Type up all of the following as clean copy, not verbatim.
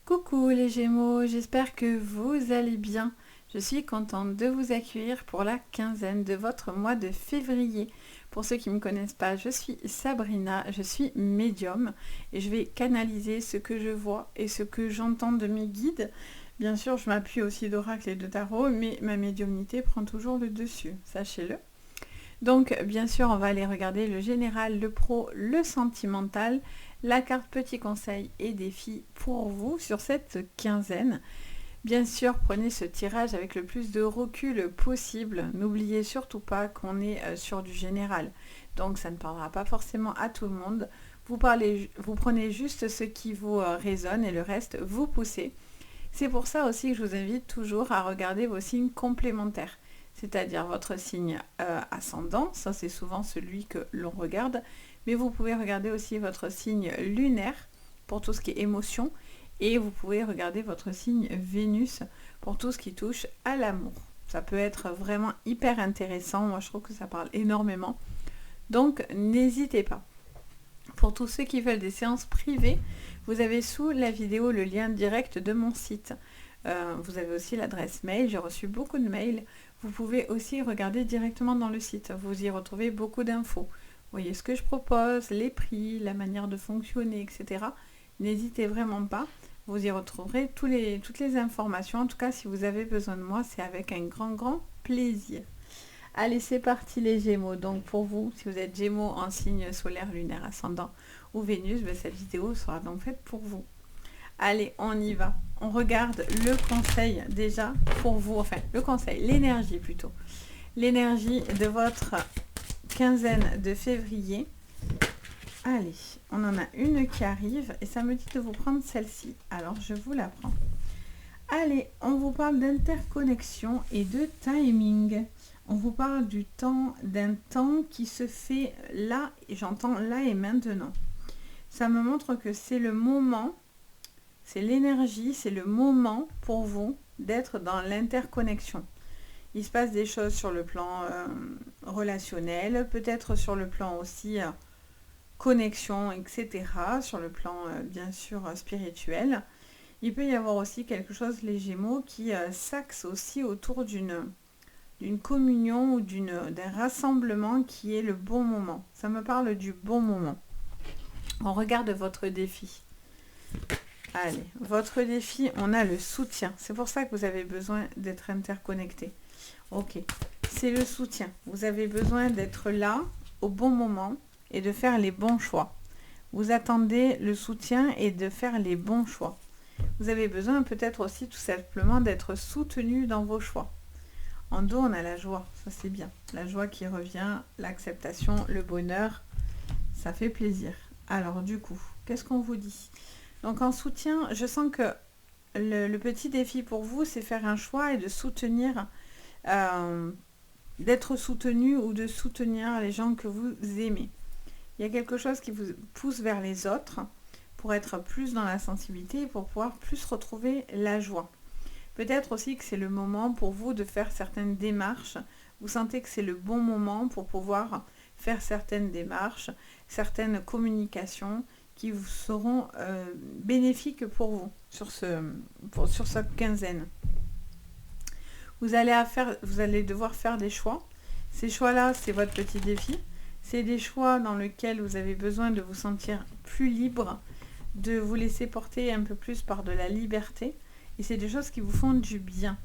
Coucou les Gémeaux, j'espère que vous allez bien. Je suis contente de vous accueillir pour la quinzaine de votre mois de février. Pour ceux qui ne me connaissent pas, je suis Sabrina, je suis médium et je vais canaliser ce que je vois et ce que j'entends de mes guides. Bien sûr, je m'appuie aussi d'oracle et de tarot, mais ma médiumnité prend toujours le dessus, sachez-le. Donc, bien sûr, on va aller regarder le général, le pro, le sentimental, la carte petit conseil et défi pour vous sur cette quinzaine. Bien sûr, prenez ce tirage avec le plus de recul possible. N'oubliez surtout pas qu'on est sur du général. Donc, ça ne parlera pas forcément à tout le monde. Vous prenez juste ce qui vous résonne et le reste, vous poussez. C'est pour ça aussi que je vous invite toujours à regarder vos signes complémentaires. C'est-à-dire votre signe ascendant, ça c'est souvent celui que l'on regarde, mais vous pouvez regarder aussi votre signe lunaire pour tout ce qui est émotion, et vous pouvez regarder votre signe Vénus pour tout ce qui touche à l'amour. Ça peut être vraiment hyper intéressant, moi je trouve que ça parle énormément, donc n'hésitez pas. Pour tous ceux qui veulent des séances privées, vous avez sous la vidéo le lien direct de mon site. Vous avez aussi l'adresse mail, j'ai reçu beaucoup de mails. Vous pouvez aussi regarder directement dans le site, vous y retrouvez beaucoup d'infos. Vous voyez ce que je propose, les prix, la manière de fonctionner, etc. N'hésitez vraiment pas, vous y retrouverez toutes les informations. En tout cas, si vous avez besoin de moi, c'est avec un grand plaisir. Allez, c'est parti les Gémeaux. Donc pour vous, si vous êtes Gémeaux en signe solaire, lunaire, ascendant ou Vénus, cette vidéo sera donc faite pour vous. Allez, on y va. On regarde le conseil déjà pour vous, enfin le conseil, l'énergie plutôt. L'énergie de votre quinzaine de février. Allez, on en a une qui arrive et ça me dit de vous prendre celle-ci. Alors, je vous la prends. Allez, on vous parle d'interconnexion et de timing. On vous parle du temps, d'un temps qui se fait là, et j'entends là et maintenant. Ça me montre que c'est le moment, c'est l'énergie, c'est le moment pour vous d'être dans l'interconnexion. Il se passe des choses sur le plan relationnel, peut-être sur le plan aussi connexion, etc. Sur le plan bien sûr spirituel. Il peut y avoir aussi quelque chose, les Gémeaux, qui s'axe aussi autour d'une communion ou d'un rassemblement qui est le bon moment. Ça me parle du bon moment. On regarde votre défi. Allez, votre défi, on a le soutien. C'est pour ça que vous avez besoin d'être interconnecté. Ok, c'est le soutien. Vous avez besoin d'être là au bon moment et de faire les bons choix. Vous attendez le soutien et de faire les bons choix. Vous avez besoin peut-être aussi tout simplement d'être soutenu dans vos choix. En dos, on a la joie, ça c'est bien. La joie qui revient, l'acceptation, le bonheur, ça fait plaisir. Alors du coup, qu'est-ce qu'on vous dit? Donc en soutien, je sens que le petit défi pour vous, c'est faire un choix et de soutenir, d'être soutenu ou de soutenir les gens que vous aimez. Il y a quelque chose qui vous pousse vers les autres pour être plus dans la sensibilité et pour pouvoir plus retrouver la joie. Peut-être aussi que c'est le moment pour vous de faire certaines démarches. Vous sentez que c'est le bon moment pour pouvoir faire certaines démarches, certaines communications qui vous seront bénéfiques pour vous sur cette quinzaine. Vous allez devoir faire des choix. Ces choix-là, c'est votre petit défi. C'est des choix dans lesquels vous avez besoin de vous sentir plus libre, de vous laisser porter un peu plus par de la liberté. Et c'est des choses qui vous font du bien.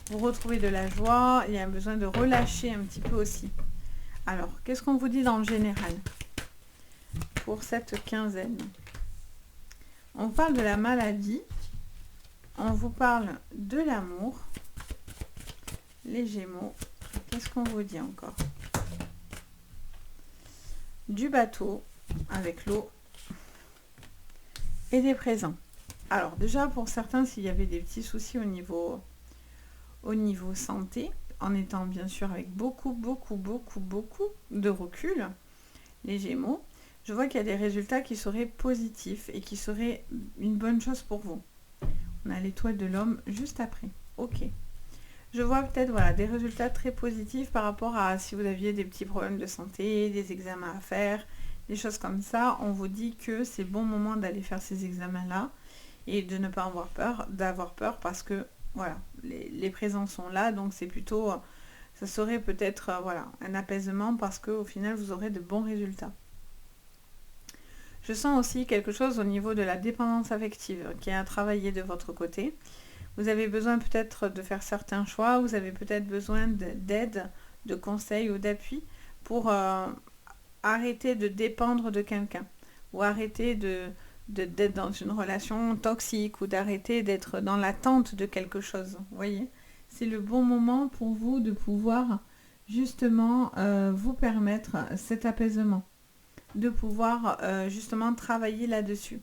Vous retrouvez de la joie, il y a un besoin de relâcher un petit peu aussi. Alors, qu'est-ce qu'on vous dit dans le général pour cette quinzaine? On parle de la maladie, on vous parle de l'amour, les Gémeaux. Qu'est-ce qu'on vous dit encore? Du bateau avec l'eau et des présents. Alors déjà pour certains, s'il y avait des petits soucis au niveau santé, en étant bien sûr avec beaucoup de recul, les Gémeaux, je vois qu'il y a des résultats qui seraient positifs et qui seraient une bonne chose pour vous. On a l'étoile de l'homme juste après. Ok. Je vois peut-être voilà, des résultats très positifs par rapport à si vous aviez des petits problèmes de santé, des examens à faire, des choses comme ça. On vous dit que c'est bon moment d'aller faire ces examens-là et de ne pas avoir peur, d'avoir peur parce que voilà, les présents sont là, donc c'est plutôt, ça serait peut-être voilà, un apaisement parce qu'au final vous aurez de bons résultats. Je sens aussi quelque chose au niveau de la dépendance affective qui est à travailler de votre côté. Vous avez besoin peut-être de faire certains choix, vous avez peut-être besoin d'aide, de conseils ou d'appui pour arrêter de dépendre de quelqu'un ou arrêter d'être dans une relation toxique ou d'arrêter d'être dans l'attente de quelque chose. Vous voyez, c'est le bon moment pour vous de pouvoir justement vous permettre cet apaisement, de pouvoir justement travailler là-dessus.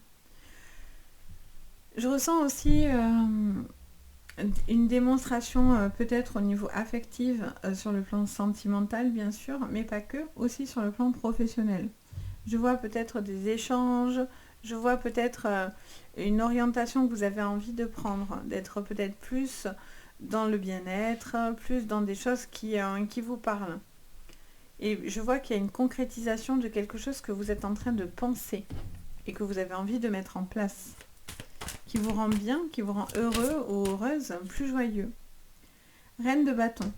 Je ressens aussi une démonstration peut-être au niveau affectif, sur le plan sentimental bien sûr, mais pas que, aussi sur le plan professionnel. Je vois peut-être des échanges, je vois peut-être une orientation que vous avez envie de prendre, d'être peut-être plus dans le bien-être, plus dans des choses qui vous parlent. Et je vois qu'il y a une concrétisation de quelque chose que vous êtes en train de penser et que vous avez envie de mettre en place, qui vous rend bien, qui vous rend heureux ou heureuse, plus joyeux. Reine de bâton.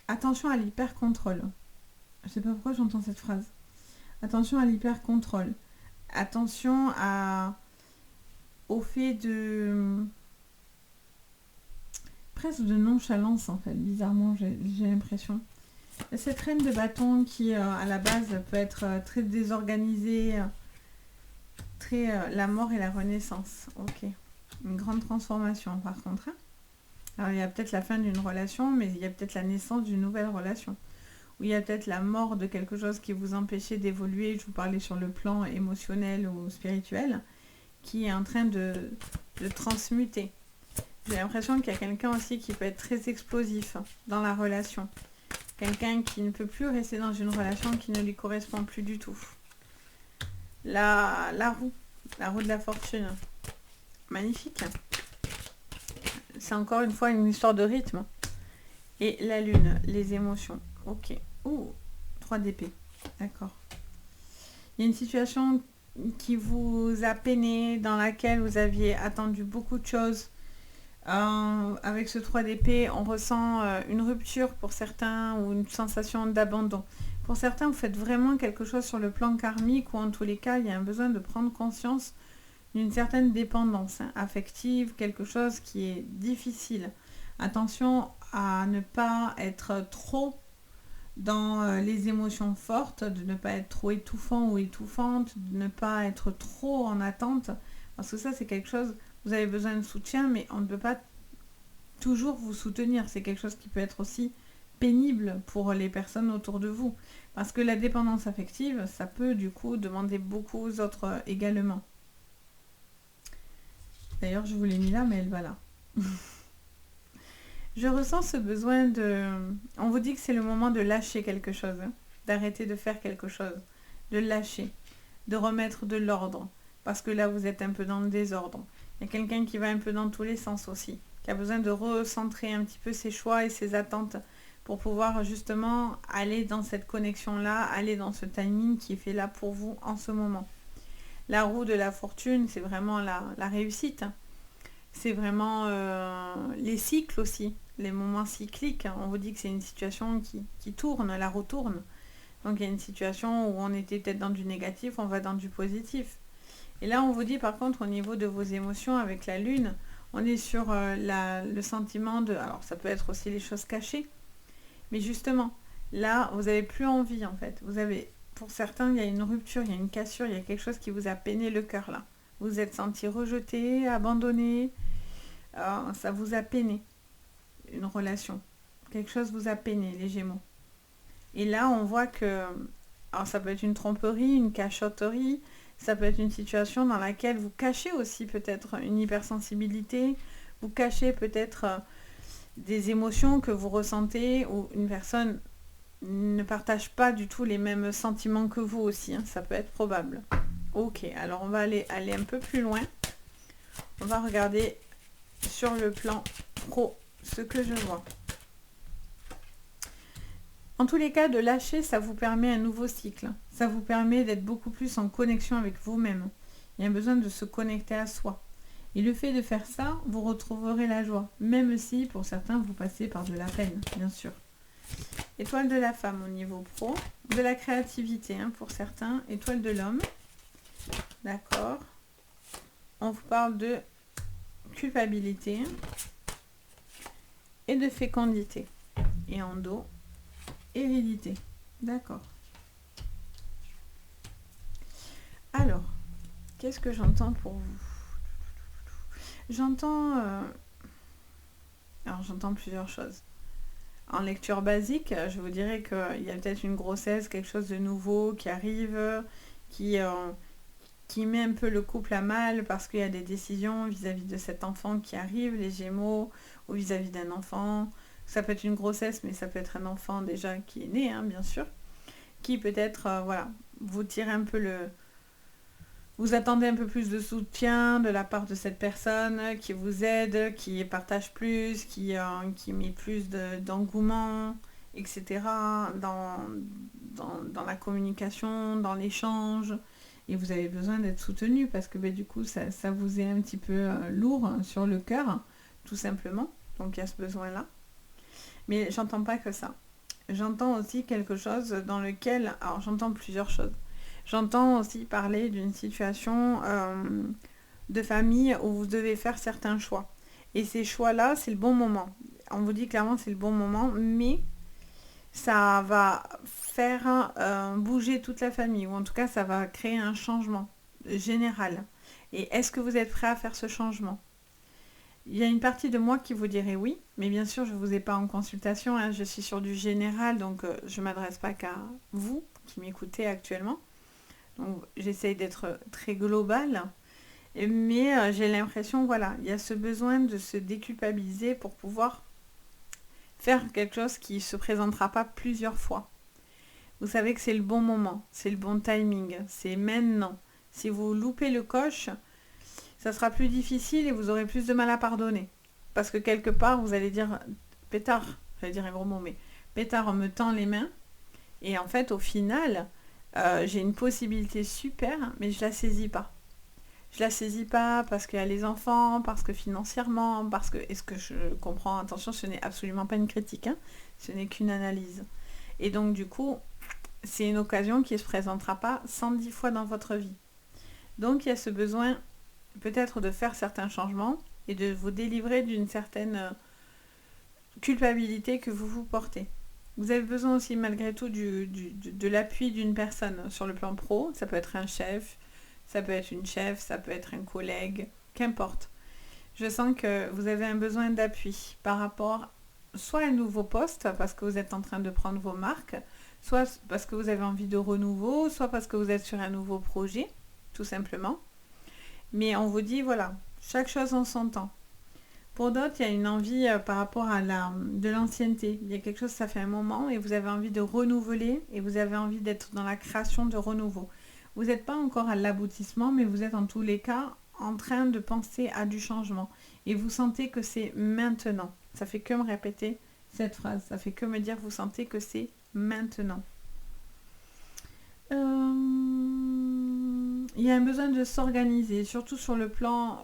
Attention à l'hyper-contrôle. Je ne sais pas pourquoi j'entends cette phrase. Attention à l'hyper-contrôle. Attention au fait de... presque de nonchalance en fait, bizarrement j'ai l'impression. Cette reine de bâton qui à la base peut être très désorganisée, très la mort et la renaissance. Ok, une grande transformation par contre. Hein. Alors il y a peut-être la fin d'une relation, mais il y a peut-être la naissance d'une nouvelle relation. Ou il y a peut-être la mort de quelque chose qui vous empêchait d'évoluer, je vous parlais sur le plan émotionnel ou spirituel, qui est en train de transmuter. J'ai l'impression qu'il y a quelqu'un aussi qui peut être très explosif dans la relation. Quelqu'un qui ne peut plus rester dans une relation qui ne lui correspond plus du tout. La roue de la fortune. Magnifique. C'est encore une fois une histoire de rythme. Et la lune, les émotions. Ok. Ouh, 3 d'épée. D'accord. Il y a une situation qui vous a peiné, dans laquelle vous aviez attendu beaucoup de choses. Avec ce 3 d'épée, on ressent une rupture pour certains ou une sensation d'abandon. Pour certains, vous faites vraiment quelque chose sur le plan karmique ou en tous les cas, il y a un besoin de prendre conscience d'une certaine dépendance affective, quelque chose qui est difficile. Attention à ne pas être trop dans les émotions fortes, de ne pas être trop étouffant ou étouffante, de ne pas être trop en attente, parce que ça c'est quelque chose, vous avez besoin de soutien, mais on ne peut pas toujours vous soutenir, c'est quelque chose qui peut être aussi pénible pour les personnes autour de vous, parce que la dépendance affective, ça peut du coup demander beaucoup aux autres également. D'ailleurs je vous l'ai mis là, mais elle va là. Je ressens ce besoin de... On vous dit que c'est le moment de lâcher quelque chose, hein, d'arrêter de faire quelque chose, de lâcher, de remettre de l'ordre, parce que là vous êtes un peu dans le désordre. Il y a quelqu'un qui va un peu dans tous les sens aussi, qui a besoin de recentrer un petit peu ses choix et ses attentes pour pouvoir justement aller dans cette connexion-là, aller dans ce timing qui est fait là pour vous en ce moment. La roue de la fortune, c'est vraiment la réussite. C'est vraiment les cycles aussi, les moments cycliques. On vous dit que c'est une situation qui tourne, la roue tourne. Donc il y a une situation où on était peut-être dans du négatif, on va dans du positif. Et là on vous dit par contre au niveau de vos émotions avec la lune, on est sur le sentiment de... Alors ça peut être aussi les choses cachées, mais justement, là vous n'avez plus envie en fait. Vous avez, pour certains, il y a une rupture, il y a une cassure, il y a quelque chose qui vous a peiné le cœur là. Vous vous êtes senti rejeté, abandonné, ça vous a peiné, une relation. Quelque chose vous a peiné, les Gémeaux. Et là, on voit que... Alors, ça peut être une tromperie, une cachotterie, ça peut être une situation dans laquelle vous cachez aussi peut-être une hypersensibilité, vous cachez peut-être des émotions que vous ressentez, ou une personne ne partage pas du tout les mêmes sentiments que vous aussi, hein, ça peut être probable. Ok, alors on va aller un peu plus loin. On va regarder sur le plan pro ce que je vois. En tous les cas, de lâcher, ça vous permet un nouveau cycle. Ça vous permet d'être beaucoup plus en connexion avec vous-même. Il y a un besoin de se connecter à soi. Et le fait de faire ça, vous retrouverez la joie. Même si, pour certains, vous passez par de la peine, bien sûr. Étoile de la femme au niveau pro. De la créativité, hein, pour certains. Étoile de l'homme. D'accord. On vous parle de culpabilité et de fécondité. Et en dos, hérédité. D'accord. Alors, qu'est-ce que j'entends pour vous? J'entends... Alors, j'entends plusieurs choses. En lecture basique, je vous dirais qu'il y a peut-être une grossesse, quelque chose de nouveau qui arrive, qui met un peu le couple à mal parce qu'il y a des décisions vis-à-vis de cet enfant qui arrive, les Gémeaux, ou vis-à-vis d'un enfant. Ça peut être une grossesse, mais ça peut être un enfant déjà qui est né, hein, bien sûr, qui peut-être, voilà, vous tire un peu le... Vous attendez un peu plus de soutien de la part de cette personne qui vous aide, qui partage plus, qui met plus d'engouement, etc. Dans la communication, dans l'échange. Et vous avez besoin d'être soutenu parce que du coup, ça vous est un petit peu lourd sur le cœur, tout simplement. Donc il y a ce besoin-là. Mais j'entends pas que ça. J'entends aussi quelque chose dans lequel... Alors j'entends plusieurs choses. J'entends aussi parler d'une situation de famille où vous devez faire certains choix. Et ces choix-là, c'est le bon moment. On vous dit clairement c'est le bon moment, mais ça va faire bouger toute la famille, ou en tout cas ça va créer un changement général. Et est-ce que vous êtes prêt à faire ce changement? Il y a une partie de moi qui vous dirait oui, mais bien sûr je ne vous ai pas en consultation, hein, je suis sur du général, donc je ne m'adresse pas qu'à vous qui m'écoutez actuellement. Donc j'essaye d'être très globale, mais j'ai l'impression, voilà, il y a ce besoin de se déculpabiliser pour pouvoir faire quelque chose qui ne se présentera pas plusieurs fois. Vous savez que c'est le bon moment, c'est le bon timing, c'est maintenant. Si vous loupez le coche, ça sera plus difficile et vous aurez plus de mal à pardonner. Parce que quelque part, vous allez dire, pétard, j'allais dire un gros mot, mais pétard, on me tend les mains. Et en fait, au final... j'ai une possibilité super, mais je la saisis pas. Je la saisis pas parce qu'il y a les enfants, parce que financièrement, parce que... Est-ce que je comprends? Attention, ce n'est absolument pas une critique, hein, ce n'est qu'une analyse. Et donc, du coup, c'est une occasion qui ne se présentera pas 110 fois dans votre vie. Donc, il y a ce besoin peut-être de faire certains changements et de vous délivrer d'une certaine culpabilité que vous vous portez. Vous avez besoin aussi malgré tout de l'appui d'une personne sur le plan pro. Ça peut être un chef, ça peut être une chef, ça peut être un collègue, qu'importe. Je sens que vous avez un besoin d'appui par rapport soit à un nouveau poste parce que vous êtes en train de prendre vos marques, soit parce que vous avez envie de renouveau, soit parce que vous êtes sur un nouveau projet, tout simplement. Mais on vous dit, voilà, chaque chose en son temps. Pour d'autres, il y a une envie par rapport à de l'ancienneté. Il y a quelque chose, ça fait un moment et vous avez envie de renouveler et vous avez envie d'être dans la création de renouveau. Vous n'êtes pas encore à l'aboutissement, mais vous êtes en tous les cas en train de penser à du changement. Et vous sentez que c'est maintenant. Ça fait que me répéter cette phrase. Ça fait que me dire, vous sentez que c'est maintenant. Il y a un besoin de s'organiser, surtout sur le plan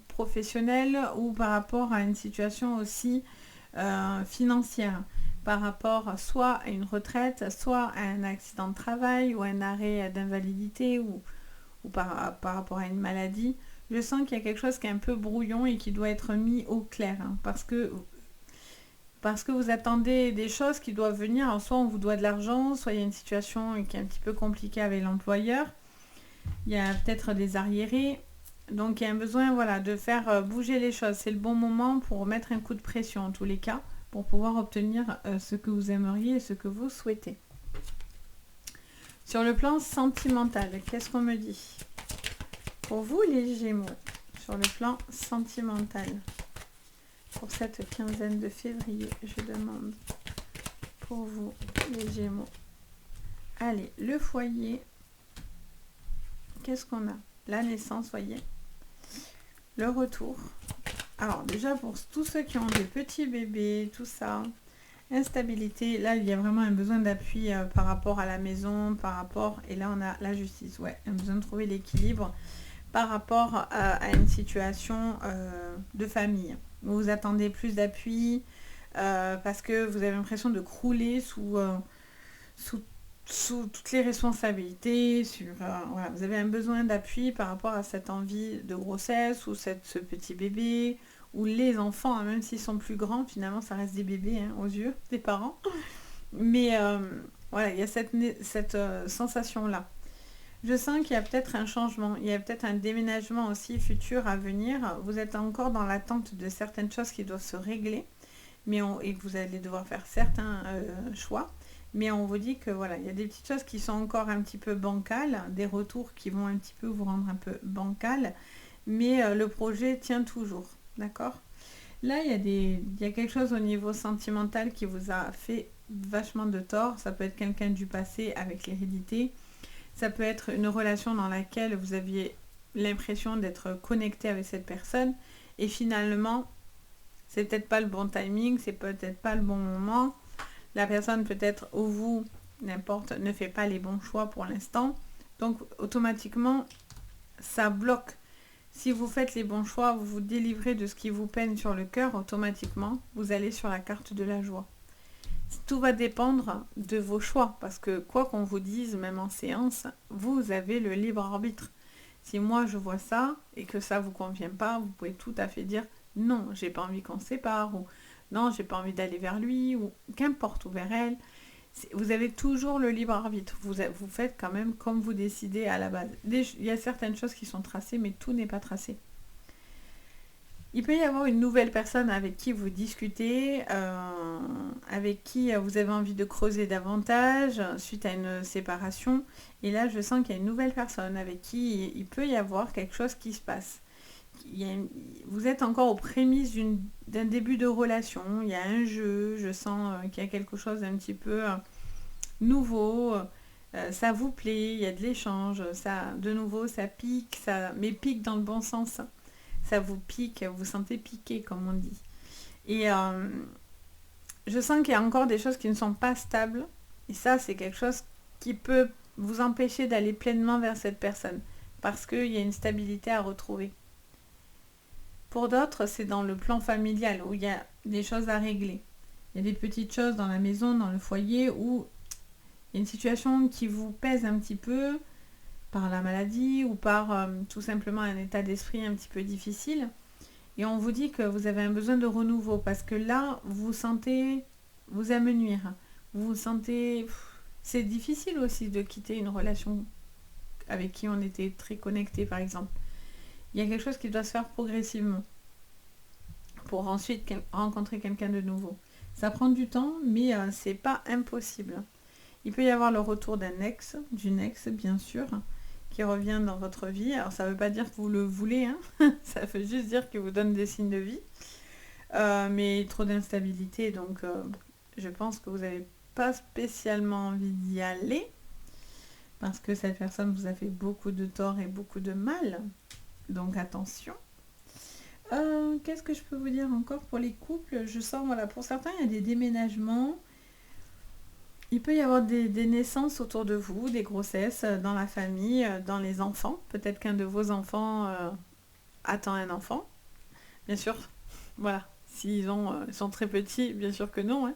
professionnel ou par rapport à une situation aussi financière, par rapport soit à une retraite, soit à un accident de travail ou un arrêt d'invalidité ou par rapport à une maladie. Je sens qu'il y a quelque chose qui est un peu brouillon et qui doit être mis au clair, hein, parce que vous attendez des choses qui doivent venir. Alors, soit on vous doit de l'argent, soit il y a une situation qui est un petit peu compliquée avec l'employeur. Il y a peut-être des arriérés. Donc il y a un besoin, voilà, de faire bouger les choses. C'est le bon moment pour mettre un coup de pression en tous les cas, pour pouvoir obtenir ce que vous aimeriez et ce que vous souhaitez. Sur le plan sentimental, qu'est-ce qu'on me dit? Pour vous les Gémeaux, sur le plan sentimental, pour cette quinzaine de février, je demande pour vous les Gémeaux. Allez, le foyer, qu'est-ce qu'on a? La naissance, voyez. Le retour. Alors déjà pour tous ceux qui ont des petits bébés, tout ça, instabilité, là il y a vraiment un besoin d'appui par rapport à la maison, par rapport, et là on a la justice, ouais, un besoin de trouver l'équilibre par rapport à une situation de famille. Vous attendez plus d'appui parce que vous avez l'impression de crouler sous, sous toutes les responsabilités. Voilà, vous avez un besoin d'appui par rapport à cette envie de grossesse ou ce petit bébé ou les enfants, hein, même s'ils sont plus grands, finalement ça reste des bébés hein, aux yeux des parents. Mais voilà, il y a cette sensation-là. Je sens qu'il y a peut-être un changement, il y a peut-être un déménagement aussi futur à venir. Vous êtes encore dans l'attente de certaines choses qui doivent se régler et que vous allez devoir faire certains choix. Mais on vous dit que voilà, il y a des petites choses qui sont encore un petit peu bancales, des retours qui vont un petit peu vous rendre un peu bancal, mais le projet tient toujours, d'accord? Là, il y a quelque chose au niveau sentimental qui vous a fait vachement de tort. Ça peut être quelqu'un du passé avec l'hérédité. Ça peut être une relation dans laquelle vous aviez l'impression d'être connecté avec cette personne. Et finalement, c'est peut-être pas le bon timing, c'est peut-être pas le bon moment. La personne peut-être ou vous, n'importe, ne fait pas les bons choix pour l'instant. Donc automatiquement, ça bloque. Si vous faites les bons choix, vous vous délivrez de ce qui vous peine sur le cœur, automatiquement, vous allez sur la carte de la joie. Tout va dépendre de vos choix, parce que quoi qu'on vous dise, même en séance, vous avez le libre arbitre. Si moi je vois ça et que ça vous convient pas, vous pouvez tout à fait dire non, j'ai pas envie qu'on se sépare, ou non, j'ai pas envie d'aller vers lui, ou qu'importe, ou vers elle. Vous avez toujours le libre arbitre. Vous faites quand même comme vous décidez à la base. Il y a certaines choses qui sont tracées, mais tout n'est pas tracé. Il peut y avoir une nouvelle personne avec qui vous discutez, avec qui vous avez envie de creuser davantage suite à une séparation. Et là, je sens qu'il y a une nouvelle personne avec qui il peut y avoir quelque chose qui se passe. Vous êtes encore aux prémices d'un début de relation. Il y a un jeu, je sens qu'il y a quelque chose d'un petit peu nouveau. Ça vous plaît, il y a de l'échange. De nouveau, ça pique, mais pique dans le bon sens. Ça vous pique, vous sentez piqué, comme on dit. Et je sens qu'il y a encore des choses qui ne sont pas stables. Et ça, c'est quelque chose qui peut vous empêcher d'aller pleinement vers cette personne. Parce qu'il y a une stabilité à retrouver. Pour d'autres, c'est dans le plan familial où il y a des choses à régler. Il y a des petites choses dans la maison, dans le foyer, où il y a une situation qui vous pèse un petit peu par la maladie ou par tout simplement un état d'esprit un petit peu difficile. Et on vous dit que vous avez un besoin de renouveau parce que là, vous sentez vous amenuire. Vous sentez... C'est difficile aussi de quitter une relation avec qui on était très connecté, par exemple. Il y a quelque chose qui doit se faire progressivement pour ensuite rencontrer quelqu'un de nouveau. Ça prend du temps, mais c'est pas impossible. Il peut y avoir le retour d'une ex, bien sûr, qui revient dans votre vie. Alors ça ne veut pas dire que vous le voulez, hein. Ça veut juste dire qu'il vous donne des signes de vie. Mais trop d'instabilité, donc je pense que vous n'avez pas spécialement envie d'y aller, parce que cette personne vous a fait beaucoup de tort et beaucoup de mal. Donc attention. Qu'est-ce que je peux vous dire encore pour les couples? Je sens, voilà, pour certains, il y a des déménagements. Il peut y avoir des naissances autour de vous, des grossesses dans la famille, dans les enfants. Peut-être qu'un de vos enfants attend un enfant. Bien sûr, voilà. S'ils sont très petits, bien sûr que non. Hein.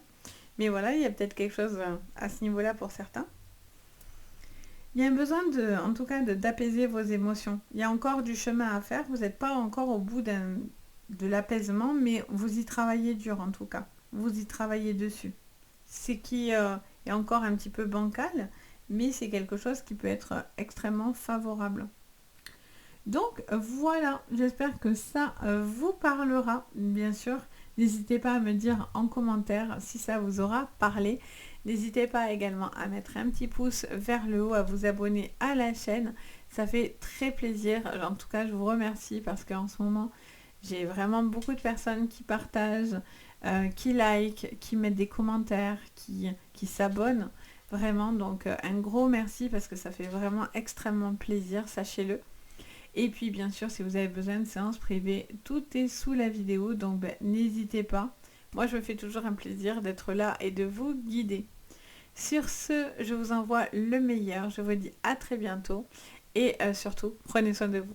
Mais voilà, il y a peut-être quelque chose à ce niveau-là pour certains. Il y a un besoin, en tout cas, d'apaiser vos émotions. Il y a encore du chemin à faire. Vous n'êtes pas encore au bout de l'apaisement, mais vous y travaillez dur, en tout cas. Vous y travaillez dessus. C'est qui est encore un petit peu bancal, mais c'est quelque chose qui peut être extrêmement favorable. Donc voilà, j'espère que ça vous parlera, bien sûr. N'hésitez pas à me dire en commentaire si ça vous aura parlé. N'hésitez pas également à mettre un petit pouce vers le haut, à vous abonner à la chaîne. Ça fait très plaisir. En tout cas, je vous remercie parce qu'en ce moment, j'ai vraiment beaucoup de personnes qui partagent, qui like, qui mettent des commentaires, qui s'abonnent. Vraiment, donc un gros merci parce que ça fait vraiment extrêmement plaisir, sachez-le. Et puis bien sûr, si vous avez besoin de séances privées, tout est sous la vidéo, donc n'hésitez pas. Moi, je me fais toujours un plaisir d'être là et de vous guider. Sur ce, je vous envoie le meilleur. Je vous dis à très bientôt et surtout, prenez soin de vous.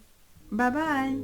Bye bye.